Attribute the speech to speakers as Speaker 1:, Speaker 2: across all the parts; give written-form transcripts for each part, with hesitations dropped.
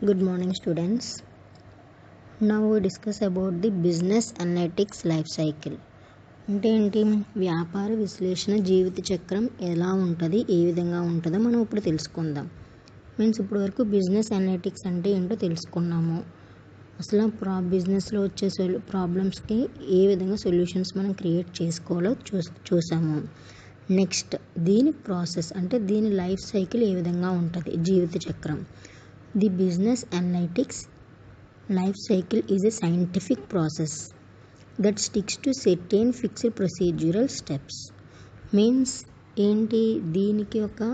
Speaker 1: Good morning, students. Now we discuss about the business analytics life cycle. అంటే ఏంటి, వ్యాపార విశ్లేషణ జీవిత చక్రం ఎలా ఉంటుంది, ఏ విధంగా ఉంటుందో మనం ఇప్పుడు తెలుసుకుందాం. ఇప్పుడు వరకు బిజినెస్ అనలిటిక్స్ అంటే ఏంటో తెలుసుకున్నాము. అసలు బిజినెస్లో వచ్చే ప్రాబ్లమ్స్కి ఏ విధంగా సొల్యూషన్స్ మనం క్రియేట్ చేసుకోవాలో చూసాము. నెక్స్ట్ దీని ప్రాసెస్ అంటే దీని లైఫ్ సైకిల్ ఏ విధంగా ఉంటుంది, జీవిత చక్రం. The business analytics life cycle is a scientific process that sticks to certain fixed procedural steps. Means ఏంటి, దీనికి ఒక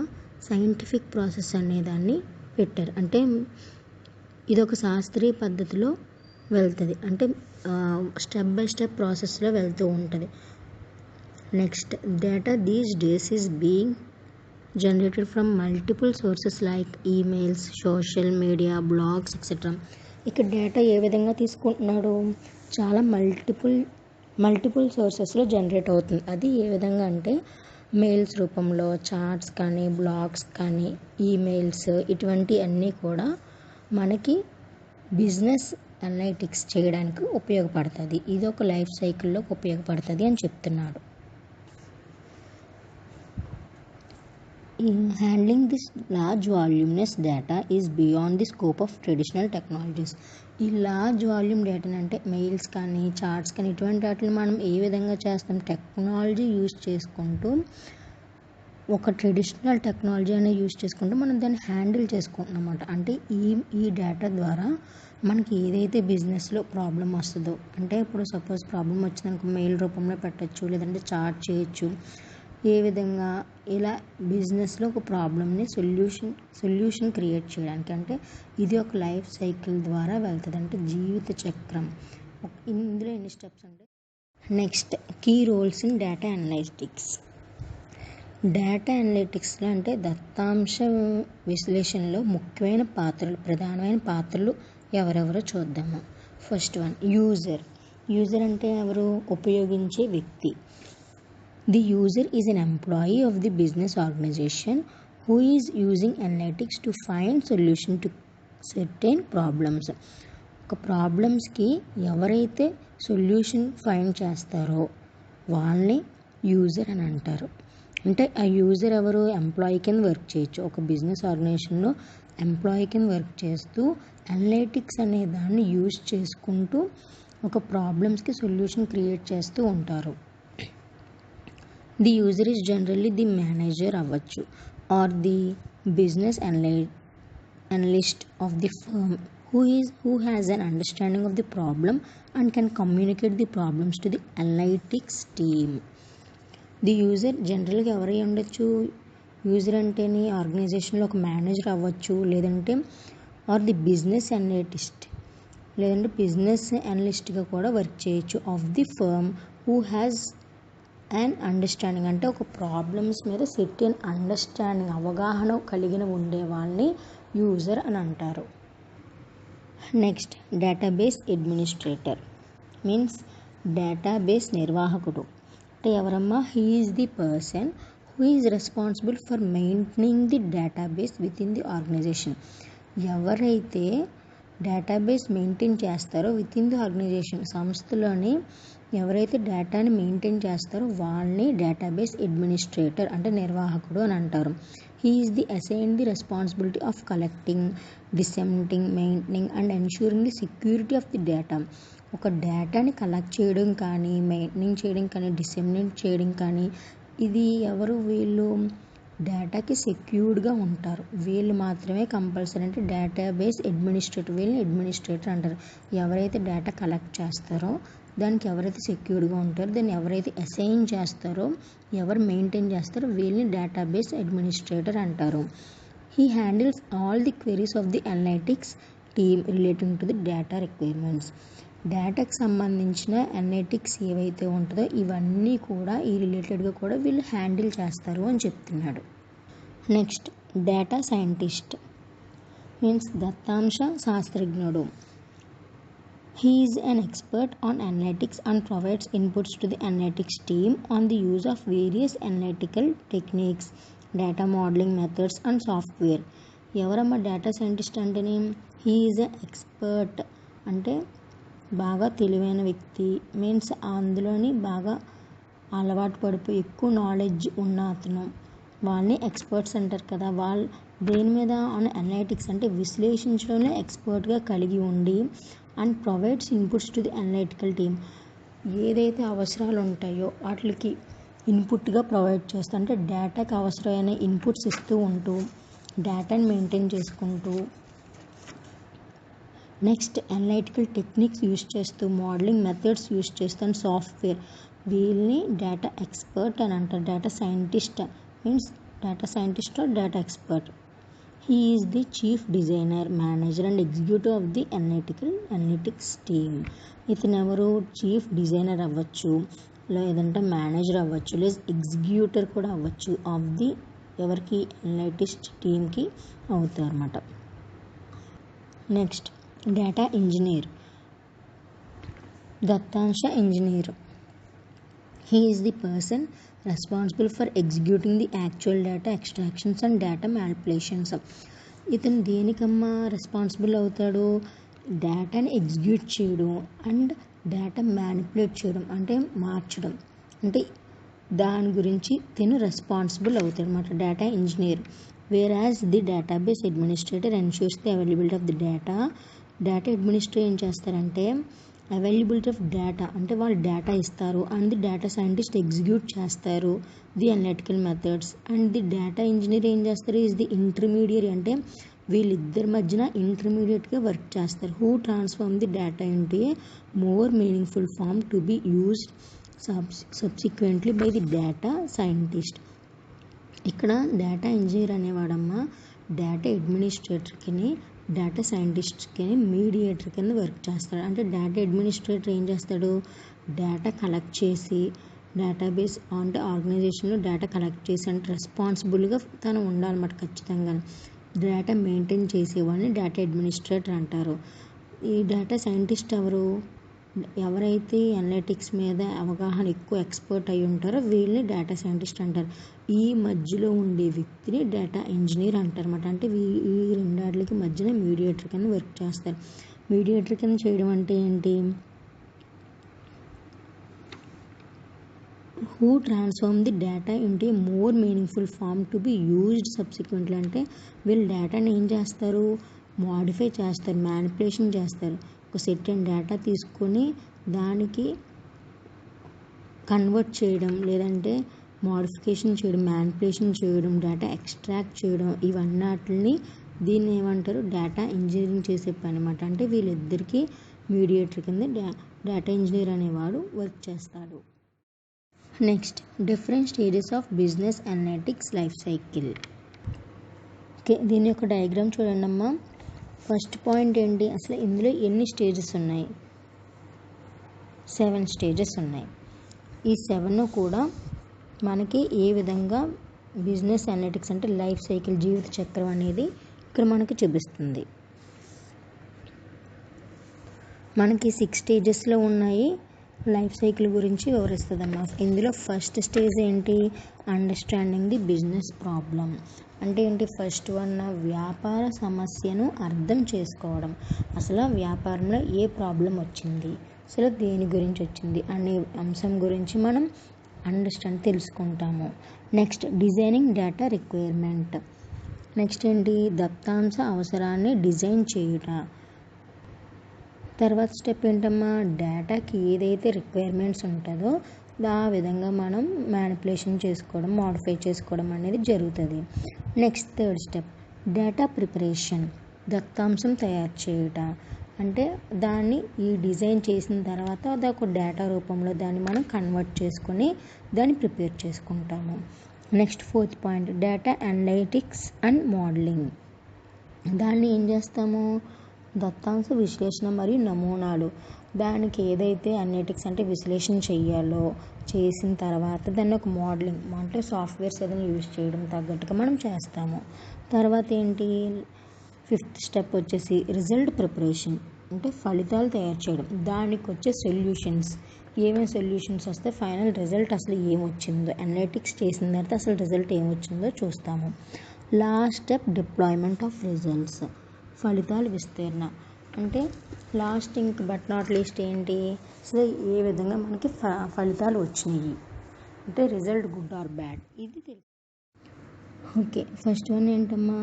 Speaker 1: సైంటిఫిక్ ప్రాసెస్ అనేదాన్ని పెట్టారు. అంటే ఇది ఒక శాస్త్రీయ పద్ధతిలో వెళ్తుంది, అంటే స్టెప్ బై స్టెప్ ప్రాసెస్లో వెళ్తూ ఉంటుంది. Next data these days is being generated from multiple sources like emails, social media, blogs, etc. ఇక్కడ డేటా ఏ విధంగా తీసుకుంటున్నాడు, చాలా మల్టిపుల్ సోర్సెస్లో జనరేట్ అవుతుంది. అది ఏ విధంగా అంటే మెయిల్స్ రూపంలో, చార్ట్స్ కానీ, బ్లాగ్స్ కానీ, ఈమెయిల్స్, ఇటువంటి అన్నీ కూడా మనకి బిజినెస్ అనలిటిక్స్ చేయడానికి ఉపయోగపడుతుంది. ఇది ఒక లైఫ్ సైకిల్లోకి ఉపయోగపడుతుంది అని చెప్తున్నాడు. Handling this large voluminous data is beyond the scope of traditional technologies. ఈ లార్జ్ వాల్యూమ్ డేటాని అంటే మెయిల్స్ కానీ, చార్ట్స్ కానీ, ఇటువంటి వాటిని మనం ఏ విధంగా చేస్తాం, టెక్నాలజీ యూజ్ చేసుకుంటూ, ఒక ట్రెడిషనల్ టెక్నాలజీ అనేది యూజ్ చేసుకుంటూ మనం దాన్ని హ్యాండిల్ చేసుకుంటున్నాం అన్నమాట. అంటే ఈ డేటా ద్వారా మనకి ఏదైతే బిజినెస్లో ప్రాబ్లం వస్తుందో, అంటే ఇప్పుడు సపోజ్ ప్రాబ్లం వచ్చిందనుకో మెయిల్ రూపంలో పెట్టచ్చు, లేదంటే చార్ట్ చేయొచ్చు. ఏ విధంగా ఇలా బిజినెస్లో ఒక ప్రాబ్లమ్ని సొల్యూషన్ క్రియేట్ చేయడానికి, అంటే ఇది ఒక లైఫ్ సైకిల్ ద్వారా వెళ్తుంది, అంటే జీవిత చక్రం. ఇందులో ఎన్ని స్టెప్స్ అంటే next key roles in data analytics. Data అనలిటిక్స్లో అంటే దత్తాంశ విశ్లేషణలో ప్రధానమైన పాత్రలు ఎవరెవరో చూద్దాము. ఫస్ట్ వన్ యూజర్ అంటే ఎవరు, ఉపయోగించే వ్యక్తి. The user is an employee of the business organization who is using analytics to find solution to certain problems. ఒక ప్రాబ్లమ్స్కి ఎవరైతే సొల్యూషన్ ఫైండ్ చేస్తారో వాళ్ళని యూజర్ అని అంటారు. అంటే ఆ యూజర్ ఎవరు, ఎంప్లాయీ కింద వర్క్ చేయొచ్చు. ఒక బిజినెస్ ఆర్గనైజేషన్లో ఎంప్లాయీ కింద వర్క్ చేస్తూ అనలిటిక్స్ అనే దాన్ని యూజ్ చేసుకుంటూ ఒక ప్రాబ్లమ్స్కి సొల్యూషన్ క్రియేట్ చేస్తూ ఉంటారు. The user is generally the manager అవ్వచ్చు, or the business analyst of the firm who has an understanding of the problem and can communicate the problems to the analytics team. The user జనరల్గా ఎవరై ఉండొచ్చు, user అంటేనే ఆర్గనైజేషన్లో ఒక manager అవ్వచ్చు, లేదంటే or the business analyst, లేదంటే business అనలిస్ట్గా కూడా వర్క్ చేయొచ్చు. Of the firm who has and understanding, అంటే ఒక ప్రాబ్లమ్స్ మీద సెర్టైన్ అండర్స్టాండింగ్, అవగాహన కలిగిన ఉండే వాళ్ళని యూజర్ అని అంటారు. Next database administrator means database నిర్వాహకుడు. అంటే ఎవరమ్మా, he is the person who is responsible for maintaining the database within the organisation. ఎవరైతే డేటాబేస్ మెయింటైన్ చేస్తారో విత్ ఇన్ ది ఆర్గనైజేషన్, సంస్థలోని ఎవరైతే డేటాని మెయింటైన్ చేస్తారో వాళ్ళని డేటాబేస్ అడ్మినిస్ట్రేటర్ అంటే నిర్వాహకుడు అని అంటారు. He is the assign the responsibility of collecting, disseminating, maintaining and ensuring the security of the data. ఒక డేటాని కలెక్ట్ చేయడం కానీ, మెయింటైన్ చేయడం కానీ, డిసెమినేట్ చేయడం కానీ, ఇది ఎవరు, వీళ్ళు డేటాకి సెక్యూర్డ్గా ఉంటారు. వీళ్ళు మాత్రమే కంపల్సరీ, అంటే డేటాబేస్ అడ్మినిస్ట్రేటర్, వీళ్ళని అడ్మినిస్ట్రేటర్ అంటారు. ఎవరైతే డేటా కలెక్ట్ చేస్తారో దానికి ఎవరైతే సెక్యూర్డ్గా ఉంటారో, దాన్ని ఎవరైతే అసైన్ చేస్తారో, ఎవరు మెయింటైన్ చేస్తారో వీళ్ళని డేటాబేస్ అడ్మినిస్ట్రేటర్ అంటారు. He handles all the queries of the analytics team relating to the data requirements. డేటాకి సంబంధించిన అనలిటిక్స్ ఏవైతే ఉంటుందో ఇవన్నీ కూడా ఈ రిలేటెడ్గా కూడా వీళ్ళు హ్యాండిల్ చేస్తారు అని చెప్తున్నాడు. నెక్స్ట్ డేటా సైంటిస్ట్ మీన్స్ దత్తాంశ శాస్త్రజ్ఞుడు. He is an expert on analytics and provides inputs to the analytics team on the use of various analytical techniques, data modeling methods and software. ఎవరమ్మా డేటా సైంటిస్ట్ అంటేనే he is a expert అంటే బాగా తెలివైన వ్యక్తి means అందులోని బాగా అలవాటు పడిపోయి ఎక్కువ నాలెడ్జ్ ఉన్న అతను వాళ్ళని ఎక్స్పర్ట్స్ అంటారు కదా. వాళ్ళు దేని మీద అనలిటిక్స్ అంటే విశ్లేషించడంలో ఎక్స్పర్ట్గా కలిగి ఉండి and provides inputs to the analytical team. ఏదైతే అవసరాలు ఉంటాయో వాటికి ఇన్పుట్గా ప్రొవైడ్ చేస్తూ అంటే డేటాకి అవసరమైన ఇన్పుట్స్ ఇస్తూ ఉంటూ డేటాని మెయింటైన్ చేసుకుంటూ నెక్స్ట్ అనలిటికల్ టెక్నిక్స్ యూజ్ చేస్తూ మోడలింగ్ మెథడ్స్ యూజ్ చేస్తూ అండ్ సాఫ్ట్వేర్ వీళ్ళని డేటా ఎక్స్పర్ట్ అని అంటారు. Data scientist means data scientist or data expert. He is the chief designer manager and executive of the analytics team. ఇతను ఎవరు chief designer అవ్వచ్చు లేదంటే manager అవ్వచ్చు లేదా ఎగ్జిక్యూటర్ కూడా అవ్వచ్చు ఆఫ్ ది ఎవరికి అనలిటిక్స్ టీమ్కి అవుతారు అన్నమాట. నెక్స్ట్ డేటా ఇంజనీర్ దత్తాంశ engineer. He is the person responsible for executing the actual data extractions and data manipulations. ఇతను దేనికమ్మా రెస్పాన్సిబుల్ అవుతాడు? డేటాని ఎగ్జిక్యూట్ చేయడం అండ్ డేటా మ్యానిపులేట్ చేయడం అంటే మార్చడం అంటే దాని గురించి తిను రెస్పాన్సిబుల్ అవుతాడు అన్నమాట data engineer. Whereas the database administrator ensures the availability of the data. Data administrator ఏం చేస్తారంటే అవైలబిలిటీ ఆఫ్ డేటా అంటే వాళ్ళు డేటా ఇస్తారు and the data scientist execute చేస్తారు the analytical methods and the data engineer ఏం చేస్తారు ఈజ్ ది ఇంటర్మీడియట్ అంటే వీళ్ళిద్దరి మధ్యన ఇంటర్మీడియట్గా వర్క్ చేస్తారు. Who transform the data into a more meaningful form to be used subsequently by the data scientist. ఇక్కడ data engineer అనేవాడమ్మా data అడ్మినిస్ట్రేటర్కి data సైంటిస్ట్కి mediator కింద work చేస్తాడు. అంటే డేటా అడ్మినిస్ట్రేటర్ ఏం చేస్తాడు డేటా కలెక్ట్ చేసి డేటాబేస్ అంటే ఆర్గనైజేషన్లో డేటా కలెక్ట్ చేసి అంటే రెస్పాన్సిబుల్గా తను ఉండాలన్నమాట ఖచ్చితంగా. డేటా మెయింటైన్ చేసేవాడిని డేటా అడ్మినిస్ట్రేటర్ అంటారు. ఈ డేటా సైంటిస్ట్ ఎవరైతే అనలిటిక్స్ మీద అవగాహన ఎక్కువ ఎక్స్పర్ట్ అయి ఉంటారో వీళ్ళని డేటా సైంటిస్ట్ అంటారు. ఈ మధ్యలో ఉండే వ్యక్తిని డేటా ఇంజనీర్ అంటారు అన్నమాట. అంటే ఈ రెండాటికి మధ్యన మీడియేటర్ కింద వర్క్ చేస్తారు. మీడియేటర్ కింద చేయడం అంటే ఏంటి who transform the data into more meaningful form to be used subsequently అంటే వీళ్ళు డేటాని ఏం చేస్తారు మాడిఫై చేస్తారు మ్యానిపులేషన్ చేస్తారు. ఒక సెట్ అండ్ డేటా తీసుకొని దానికి కన్వర్ట్ చేయడం లేదంటే మోడిఫికేషన్ చేయడం మ్యానిపులేషన్ చేయడం డేటా ఎక్స్ట్రాక్ట్ చేయడం ఇవన్నిటిని దీన్ని ఏమంటారు డేటా ఇంజనీరింగ్ చేసే పని అన్నమాట. అంటే వీళ్ళిద్దరికీ మీడియేటర్ కింద డేటా ఇంజనీర్ అనేవాడు వర్క్ చేస్తాడు. Next different stages of business analytics life cycle. Okay దీని యొక్క డయాగ్రామ్ చూడండి అమ్మా. ఫస్ట్ పాయింట్ ఏంటి అసలు ఇందులో ఎన్ని స్టేజెస్ ఉన్నాయి 7 స్టేజెస్ ఉన్నాయి. ఈ 7 కూడా మనకి ఏ విధంగా బిజినెస్ అనలిటిక్స్ అంటే లైఫ్ సైకిల్ జీవిత చక్రం అనేది ఇక్కడ మనకి చూపిస్తుంది. మనకి 6 స్టేజెస్లో ఉన్నాయి. లైఫ్ సైకిల్ గురించి వివరిస్తుందమ్మా. ఇందులో ఫస్ట్ స్టేజ్ ఏంటి అండర్స్టాండింగ్ ది బిజినెస్ ప్రాబ్లం అంటే ఏంటి ఫస్ట్ వన్ వ్యాపార సమస్యను అర్థం చేసుకోవడం. అసలు వ్యాపారంలో ఏ ప్రాబ్లం వచ్చింది అసలు దేని గురించి వచ్చింది అనే అంశం గురించి మనం తెలుసుకుంటాము. Next designing data requirement. Next ఏంటి దత్తాంశ అవసరాన్ని డిజైన్ చేయుట. తర్వాత స్టెప్ ఏంటమ్మా డేటాకి ఏదైతే రిక్వైర్మెంట్స్ ఉంటుందో ఆ విధంగా మనం మ్యానిపులేషన్ చేసుకోవడం మోడిఫై చేసుకోవడం అనేది జరుగుతుంది. Next third step data preparation దత్తాంశం తయారు చేయుట. అంటే దాన్ని ఈ డిజైన్ చేసిన తర్వాత అదొక డేటా రూపంలో దాన్ని మనం కన్వర్ట్ చేసుకొని దాన్ని ప్రిపేర్ చేసుకుంటాము. Next fourth point data analytics and modelling. దాన్ని ఏం చేస్తాము దత్తాంశ విశ్లేషణ మరియు నమూనాలు దానికి ఏదైతే అనలిటిక్స్ అంటే విశ్లేషణ చేయాలో చేసిన తర్వాత దాన్ని ఒక మోడలింగ్ అంటే సాఫ్ట్వేర్స్ ఏదైనా యూజ్ చేయడం తగ్గట్టుగా మనం చేస్తాము. తర్వాత ఏంటి ఫిఫ్త్ స్టెప్ వచ్చేసి రిజల్ట్ ప్రిపరేషన్ అంటే ఫలితాలు తయారు చేయడం. దానికి వచ్చే సొల్యూషన్స్ ఏమేమి సొల్యూషన్స్ వస్తే ఫైనల్ రిజల్ట్ అసలు ఏమొచ్చిందో అనలిటిక్స్ చేసిన తర్వాత అసలు రిజల్ట్ ఏమొచ్చిందో చూస్తాము. Last step deployment of results, ఫలితాల విస్తరణ. అంటే లాస్ట్ ఇంక్ బట్ నాట్ లీస్ట్ ఏంటి, సో ఏ విధంగా మనకి ఫలితాలు వచ్చినాయి అంటే రిజల్ట్ గుడ్ ఆర్ బ్యాడ్ ఇది తెలుసు. ఓకే, ఫస్ట్ వన్ ఏంటమ్మా,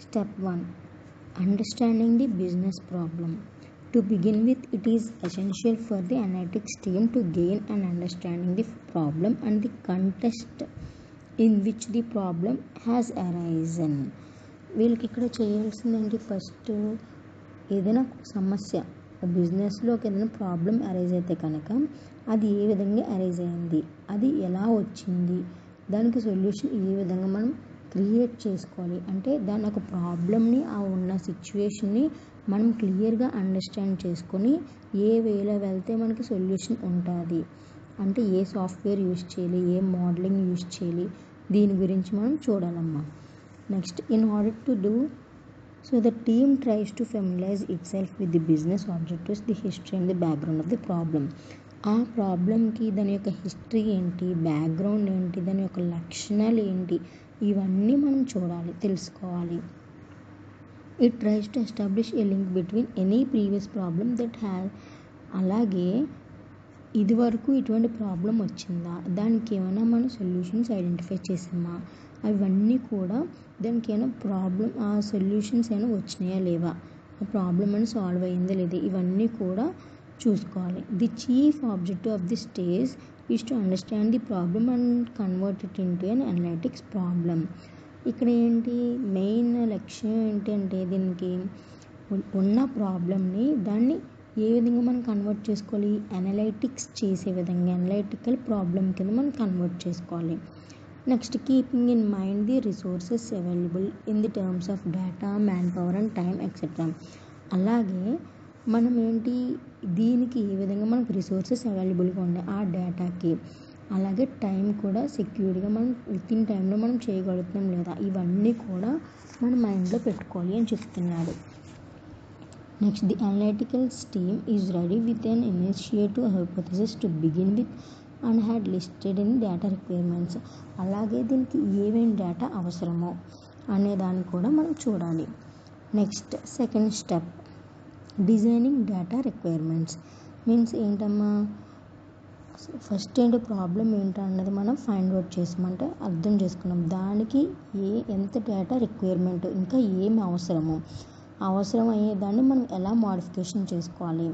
Speaker 1: step 1 understanding the business problem. To begin with, it is essential for the analytics team to gain and understanding the problem and the contest in which the problem has arisen. వీళ్ళకి ఇక్కడ చేయాల్సిందేంటి, first ఏదైనా సమస్య బిజినెస్లో ఏదైనా problem arise అయితే కనుక అది ఏ విధంగా అరైజ్ అయింది, అది ఎలా వచ్చింది, దానికి సొల్యూషన్ ఏ విధంగా మనం క్రియేట్ చేసుకోవాలి, అంటే దాని ఒక ప్రాబ్లమ్ని ఆ ఉన్న సిచ్యువేషన్ని మనం క్లియర్గా అండర్స్టాండ్ చేసుకొని ఏ వేలో వెళ్తే మనకి సొల్యూషన్ ఉంటుంది, అంటే ఏ సాఫ్ట్వేర్ యూజ్ చేయాలి, ఏ మోడలింగ్ యూజ్ చేయాలి, దీని గురించి మనం చూడాలమ్మా. Next, in order to do so the team tries to familiarize itself with the business objectives, the history and the background of the problem. ఆ ప్రాబ్లంకి దాని యొక్క హిస్టరీ ఏంటి, బ్యాక్గ్రౌండ్ ఏంటి, దాని యొక్క లక్షణాలు ఏంటి, ఇవన్నీ మనం చూడాలి, తెలుసుకోవాలి. It tries to establish a link between any previous problem that has, అలాగే ఇది వరకు ఇటువంటి ప్రాబ్లం వచ్చిందా, దానికి ఏమైనా మనం సొల్యూషన్స్ ఐడెంటిఫై చేసామా, అవన్నీ కూడా దానికి ఏమైనా ప్రాబ్లం ఆ సొల్యూషన్స్ ఏమైనా వచ్చినాయా లేవా, ఆ ప్రాబ్లం అని సాల్వ్ అయిందా లేదా, ఇవన్నీ కూడా చూసుకోవాలి. The chief objective of the stage is to understand the problem and convert it into an analytics problem. ఇక్కడ ఏంటి మెయిన్ లక్ష్యం ఏంటంటే దీనికి ఉన్న ప్రాబ్లమ్ని దాన్ని ఏ విధంగా మనం కన్వర్ట్ చేసుకోవాలి, అనలైటిక్స్ చేసే విధంగా అనలైటికల్ ప్రాబ్లం కింద మనం కన్వర్ట్ చేసుకోవాలి. Next, keeping in mind the resources available in the terms of data, man power and time etcetera. అలాగే మనం ఏంటి దీనికి ఏ విధంగా మనకు రిసోర్సెస్ అవైలబుల్గా ఉన్నాయి ఆ డేటాకి, అలాగే టైం కూడా సెక్యూర్డ్గా మనం విత్ ఇన్ టైంలో మనం చేయగలుగుతున్నాం లేదా, ఇవన్నీ కూడా మన మైండ్లో పెట్టుకోవాలి అని చెప్తున్నాడు. Next, the analytical team is ready with an initiative hypothesis to begin with and had listed in data requirements. అలాగే దీనికి ఏమేమి డేటా అవసరమో అనే దాన్ని కూడా మనం చూడాలి. Next, second step designing data requirements means ఏంటమ్మా, ఫస్ట్ ఏంటి ప్రాబ్లం ఏంటన్నది మనం ఫైండ్ అవుట్ చేసామంటే అర్థం చేసుకున్నాం, దానికి ఎంత డేటా రిక్వైర్మెంట్ ఇంకా ఏమి అవసరం అయ్యేదాన్ని మనం ఎలా మోడిఫికేషన్ చేసుకోవాలి.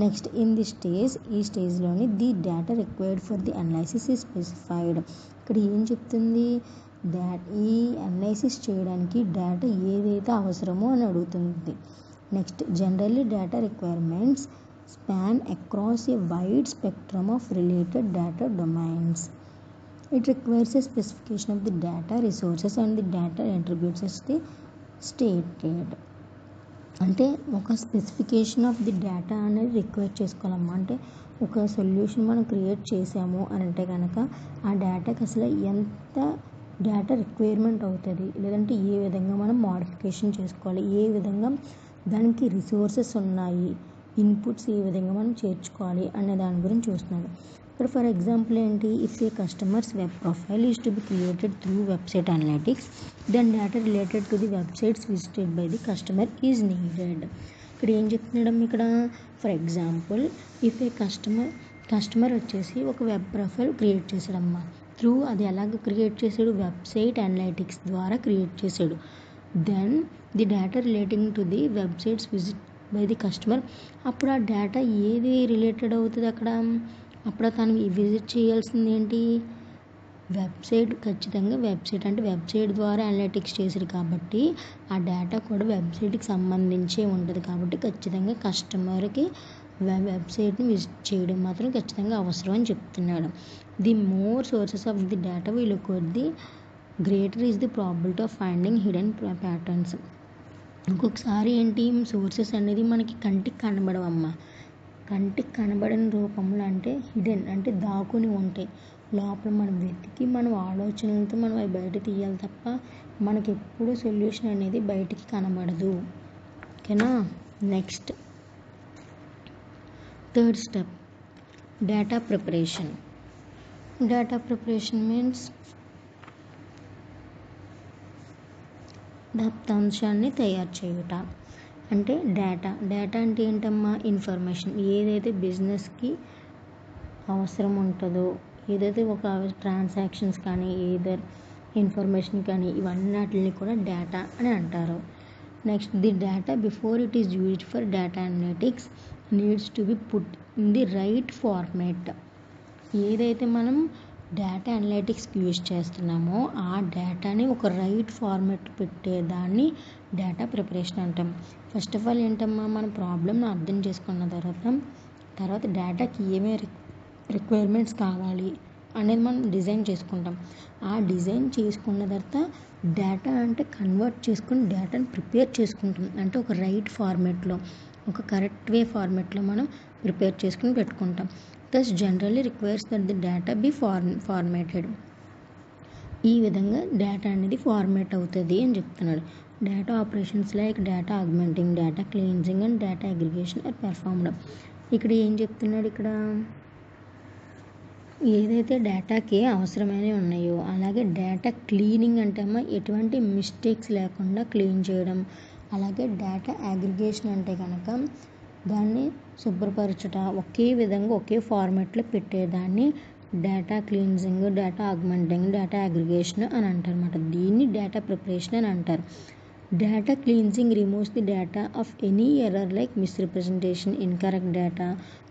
Speaker 1: నెక్స్ట్, ఇన్ ది స్టేజ్, ఈ స్టేజ్లోని the data required for the analysis is specified. ఇక్కడ ఏం చెప్తుంది, ఈ అనాలిసిస్ చేయడానికి డేటా ఏదైతే అవసరమో అని అడుగుతుంది. Next, generally data requirements span across a wide spectrum of related data domains. It requires a specification of the data resources and the data attributes as the stated. అంటే ఒక స్పెసిఫికేషన్ ఆఫ్ ది డేటా అనేది require చేసుకోవాలమ్మా. అంటే ఒక solution మనం create చేసాము అని అంటే కనుక ఆ డేటాకి అసలు ఎంత డేటా రిక్వైర్మెంట్ అవుతుంది, లేదంటే ఏ విధంగా మనం మోడిఫికేషన్ చేసుకోవాలి, ఏ విధంగా దానికి రిసోర్సెస్ ఉన్నాయి, ఇన్పుట్స్ ఏ విధంగా మనం చేర్చుకోవాలి అనే దాని గురించి చూస్తున్నాడు. ఇక్కడ ఫర్ ఎగ్జాంపుల్ ఏంటి, if a customer's web profile is to be created through website analytics then data related to the websites visited by the customer is needed. ఇక్కడ ఏం చెప్తున్నాడు ఇక్కడ, for example if a customer వచ్చేసి ఒక web profile create చేశాడమ్మా, త్రూ అది ఎలాగ క్రియేట్ చేశాడు, వెబ్సైట్ అనలిటిక్స్ ద్వారా క్రియేట్ చేశాడు. Then the data relating to the websites visit by the customer, అప్పుడు ఆ డేటా ఏది రిలేటెడ్ అవుతుంది అక్కడ, అప్పుడు తను విజిట్ చేయాల్సింది ఏంటి, వెబ్సైట్. ఖచ్చితంగా వెబ్సైట్, అంటే వెబ్సైట్ ద్వారా అనలిటిక్స్ చేశాడు కాబట్టి ఆ డేటా కూడా వెబ్సైట్కి సంబంధించే ఉంటుంది కాబట్టి ఖచ్చితంగా కస్టమర్కి వెబ్సైట్ని విజిట్ చేయడం మాత్రం ఖచ్చితంగా అవసరం అని చెప్తున్నాడు. The more sources of the data will record the greater is the probability of finding hidden patterns. ఇంకొకసారి ఏంటి, సోర్సెస్ అనేది మనకి కంటికి కనబడవమ్మా, కంటికి కనబడని రూపంలో అంటే హిడెన్ అంటే దాక్కుని ఉంటాయి లోపల, మనం వెతికి మనం ఆలోచనలతో మనం అవి బయట తీయాలి తప్ప మనకి ఎప్పుడు సొల్యూషన్ అనేది బయటికి కనబడదు. ఓకేనా. Next, third step data preparation. Data preparation means దత్తాంశాన్ని తయారు చేయుట. అంటే డేటా అంటే ఏంటమ్మా? ఇన్ఫర్మేషన్. ఏదైతే బిజినెస్కి అవసరం ఉంటుందో, ఏదైతే ఒక ట్రాన్సాక్షన్స్ కానీ ఏదర్ ఇన్ఫర్మేషన్ కానీ ఇవన్నిటిని కూడా డేటా అని అంటారు. Next, the data before it is used for data analytics needs to be put in the right format. ఏదైతే మనం డేటా అనలిటిక్స్కి యూజ్ చేస్తున్నామో ఆ డేటాని ఒక రైట్ ఫార్మేట్ పెట్టేదాన్ని డేటా ప్రిపరేషన్ అంటాం. ఫస్ట్ ఆఫ్ ఆల్ ఏంటమ్మా? మన ప్రాబ్లమ్ని అర్థం చేసుకున్న తర్వాత డేటాకి ఏమేమి రిక్వైర్మెంట్స్ కావాలి అనేది మనం డిజైన్ చేసుకుంటాం. ఆ డిజైన్ చేసుకున్న తర్వాత డేటా అంటే కన్వర్ట్ చేసుకుని డేటాని ప్రిపేర్ చేసుకుంటాం. అంటే ఒక రైట్ ఫార్మేట్లో, ఒక కరెక్ట్ వే ఫార్మేట్లో మనం ప్రిపేర్ చేసుకుని పెట్టుకుంటాం. Thus generally requires that the data be formatted. ఈ విధంగా డేటా అనేది ఫార్మేట్ అవుతుంది అని చెప్తున్నాడు. Data operations like data augmenting, data cleansing and data aggregation are performed. ఇక్కడ ఏం చెప్తున్నాడు? ఇక్కడ ఏదైతే డేటాకి అవసరమైనవి ఉన్నాయో, అలాగే డేటా క్లీనింగ్ అంటే ఎటువంటి మిస్టేక్స్ లేకుండా క్లీన్ చేయడం, అలాగే డేటా అగ్రిగేషన్ అంటే కనుక దాన్ని శుభ్రపరచుట, ఒకే విధంగా ఒకే ఫార్మాట్లో పెట్టేదాన్ని data cleansing, data augmenting, data aggregation అని అంటారు అన్నమాట. దీన్ని డేటా ప్రిపరేషన్ అని అంటారు. Data cleansing removes the data of any error like misrepresentation, incorrect data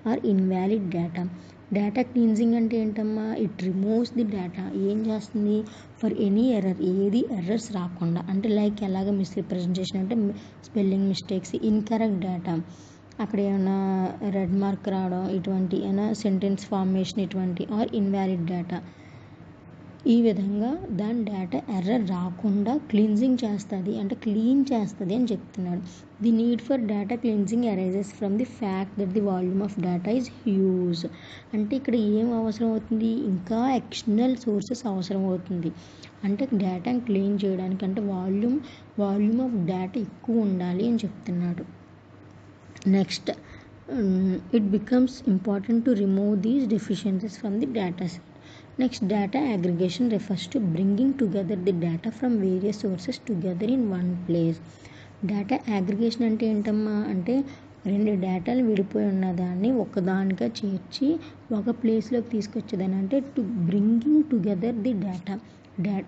Speaker 1: or invalid data. Data cleansing అంటే ఏంటమ్మా? It removes the data. ఏం చేస్తుంది? ఫర్ ఎనీ ఎర్రర్, ఏది ఎర్రర్స్ రాకుండా. అంటే లైక్ ఎలాగ మిస్రిప్రజెంటేషన్ అంటే స్పెల్లింగ్ మిస్టేక్స్, ఇన్కరెక్ట్ డేటా అక్కడ ఏమైనా రెడ్ మార్క్ రావడం, ఇటువంటి ఏమైనా సెంటెన్స్ ఫార్మేషన్ ఇటువంటి, ఆర్ ఇన్వాలిడ్ డేటా. ఈ విధంగా దాని డేటా ఎర్రర్ రాకుండా క్లీన్జింగ్ చేస్తుంది, అంటే క్లీన్ చేస్తుంది అని చెప్తున్నాడు. The need for data cleansing arises from the fact that the volume of data is huge. అంటే ఇక్కడ ఏం అవసరం అవుతుంది? ఇంకా ఎక్స్టర్నల్ సోర్సెస్ అవసరం అవుతుంది. అంటే డేటాని క్లీన్ చేయడానికి అంటే వాల్యూమ్ ఆఫ్ డేటా ఎక్కువ ఉండాలి అని చెప్తున్నాడు. Next, it becomes important to remove these deficiencies from the data set. Next, data aggregation refers to bringing together the data from various sources together in one place. Data aggregation అంటే ఏంటమ్మా? అంటే రెండు డేటాలు విడిపోయి ఉన్నదాన్ని ఒకదానిగా చేర్చి ఒక ప్లేస్లోకి తీసుకొచ్చేదాన్ని. అంటే to bringing together the data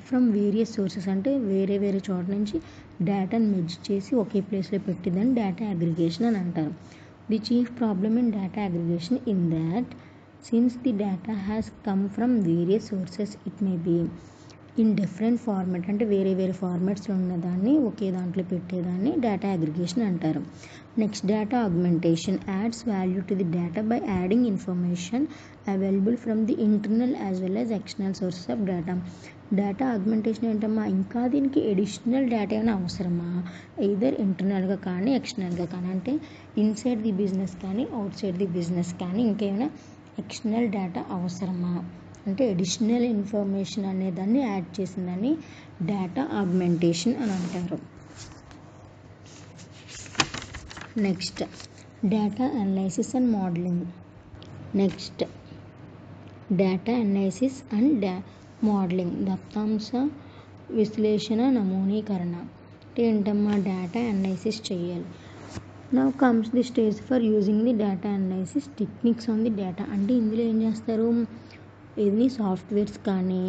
Speaker 1: from various sources, అంటే వేరే చోట నుంచి డేటాను మెర్జ్ చేసి ఒకే ప్లేస్లో పెట్టేదాన్ని డేటా అగ్రిగేషన్ అని అంటారు. The chief problem in data aggregation in that since the data has come from various sources it may be in different format, అంటే వేరే ఫార్మాట్స్లో ఉన్నదాన్ని ఒకే దాంట్లో పెట్టేదాన్ని డేటా అగ్రిగేషన్ అంటారు. Next, data augmentation adds value to the data by adding information available from the internal as well as external sources of data. Data augmentation ఏంటమ్మా? ఇంకా దీనికి additional data ఏమైనా అవసరమా? either ఇంటర్నల్గా కానీ ఎక్స్టర్నల్గా కానీ, అంటే ఇన్సైడ్ ది బిజినెస్ కానీ అవుట్ సైడ్ ది బిజినెస్ కానీ ఇంకేమైనా ఎక్స్టర్నల్ డేటా అవసరమా? అంటే అడిషనల్ ఇన్ఫర్మేషన్ అనేదాన్ని యాడ్ చేసిందని డేటా ఆగ్మెంటేషన్ అని అంటారు. Next, data analysis and modelling. Next, data analysis and modelling, దత్తాంశ విశ్లేషణ, నమూనీకరణ. అంటే ఏంటమ్మా? డేటా అనాలిసిస్ చేయాలి. Now comes the stage for using the data analysis techniques on the data. అంటే ఇందులో ఏం చేస్తారు? ఎన్ని సాఫ్ట్వేర్స్ కానీ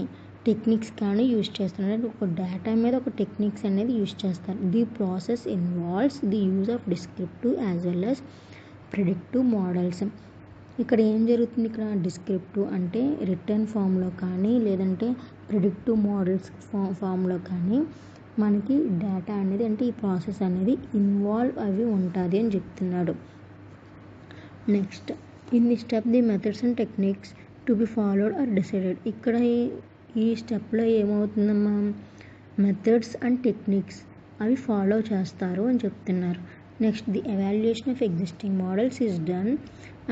Speaker 1: టెక్నిక్స్ కానీ యూజ్ చేస్తున్నారు. అంటే ఒక డేటా మీద ఒక టెక్నిక్స్ అనేది యూజ్ చేస్తారు. The process involves the use of descriptive as well as predictive models. ఇక్కడ ఏం జరుగుతుంది? ఇక్కడ డిస్క్రిప్టివ్ అంటే రిటర్న్ ఫామ్లో కానీ లేదంటే ప్రిడిక్టివ్ మోడల్స్ ఫామ్లో కానీ మనకి డేటా అనేది, అంటే ఈ ప్రాసెస్ అనేది ఇన్వాల్వ్ అవి ఉంటుంది అని చెప్తున్నాడు. Next, in the step the methods and techniques to be followed or decided. ఇక్కడ ఈ స్టెప్లో ఏమవుతుందమ్మా? మెథడ్స్ అండ్ టెక్నిక్స్ అవి ఫాలో చేస్తారు అని చెప్తున్నారు. Next, the evaluation of existing models is done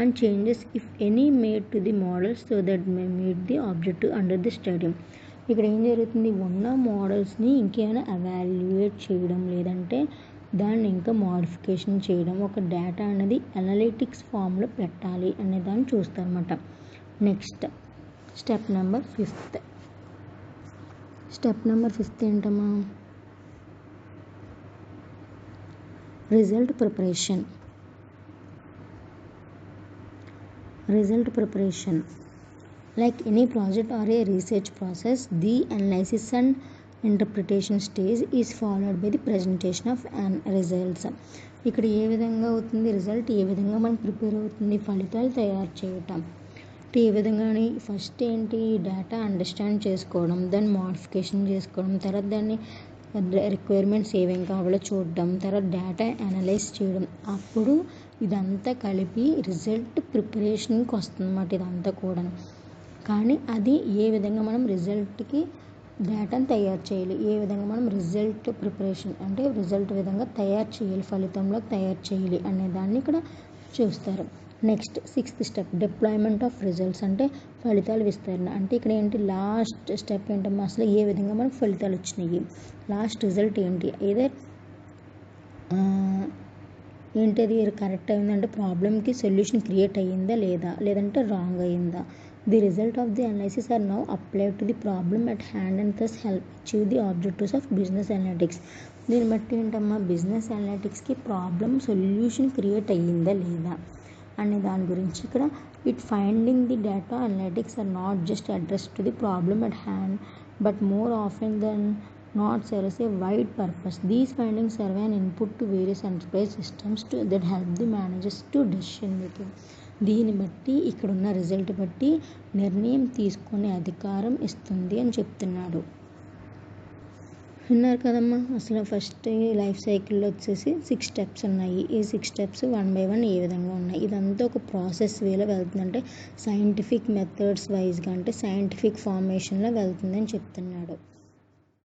Speaker 1: and changes if any made to the models so that may meet the objective under the study. ఇక్కడ ఏం జరుగుతుంది? ఉన్న మోడల్స్ని ఇంకేమైనా ఎవాల్యుయేట్ చేయడం లేదంటే దాన్ని ఇంకా మోడిఫికేషన్ చేయడం, ఒక డేటా అనేది అనలిటిక్స్ ఫామ్లో పెట్టాలి అనే దాన్ని చూస్తారన్నమాట. Next, step number 5. Step number 5 ఏంటమ్మా? Result preparation. Like any project or a research process, the analysis and interpretation stage is followed by the presentation of results. ఇక్కడ ఏ విధంగా అవుతుంది, రిజల్ట్ ఏ విధంగా మనం ప్రిపేర్ అవుతుంది, ఫలితాలు తయారు చేయటం ఏ విధంగా. ఫస్ట్ ఏంటి, డేటా అండర్స్టాండ్ చేసుకోవడం, దాన్ని మోడిఫికేషన్ చేసుకోవడం, తర్వాత దాన్ని రిక్వైర్మెంట్స్ ఏమేమి కావాలో చూడడం, తర్వాత డేటా అనలైజ్ చేయడం, అప్పుడు ఇదంతా కలిపి రిజల్ట్ ప్రిపరేషన్కి వస్తుంది అన్నమాట ఇదంతా కూడా. కానీ అది ఏ విధంగా మనం రిజల్ట్కి డేటాను తయారు చేయాలి, ఏ విధంగా మనం రిజల్ట్ ప్రిపరేషన్ అంటే రిజల్ట్ విధంగా తయారు చేయాలి, ఫలితంలో తయారు చేయాలి అనే దాన్ని ఇక్కడ చూస్తారు. Next 6th step, deployment of results అంటే ఫలితాల విస్తరణ. అంటే ఇక్కడ ఏంటి, లాస్ట్ స్టెప్ ఏంటమ్మా, అసలు ఏ విధంగా మనకు ఫలితాలు వచ్చినాయి, లాస్ట్ రిజల్ట్ ఏంటి, ఏదో ఏంటది కరెక్ట్ అయిందంటే ప్రాబ్లమ్కి సొల్యూషన్ క్రియేట్ అయ్యిందా లేదా, లేదంటే రాంగ్ అయ్యిందా. The result of the analysis are now applied to the problem at hand and thus help achieve the objectives of business analytics. దీన్ని బట్టి ఏంటమ్మా, బిజినెస్ అనలిటిక్స్కి ప్రాబ్లమ్ సొల్యూషన్ క్రియేట్ అయ్యిందా లేదా అనే దాని గురించి ఇక్కడ. It finding the data analytics are not just address to the problem at hand but more often then not serves a wide purpose. These findings serve an input to various enterprise systems that help the managers to decision making. దీన్ని బట్టి ఇక్కడున్న result బట్టి నిర్ణయం తీసుకునే అధికారం ఇస్తుంది అని చెప్తున్నాడు. విన్నారు కదమ్మా, అసలు ఫస్ట్ లైఫ్ సైకిల్లో వచ్చేసి 6 స్టెప్స్ ఉన్నాయి. ఈ 6 స్టెప్స్ 1 by 1 ఏ విధంగా ఉన్నాయి, ఇదంతా ఒక ప్రాసెస్ వేలో వెళ్తుందంటే సైంటిఫిక్ మెథడ్స్ వైజ్గా అంటే సైంటిఫిక్ ఫార్మేషన్లో వెళ్తుందని చెప్తున్నాడు.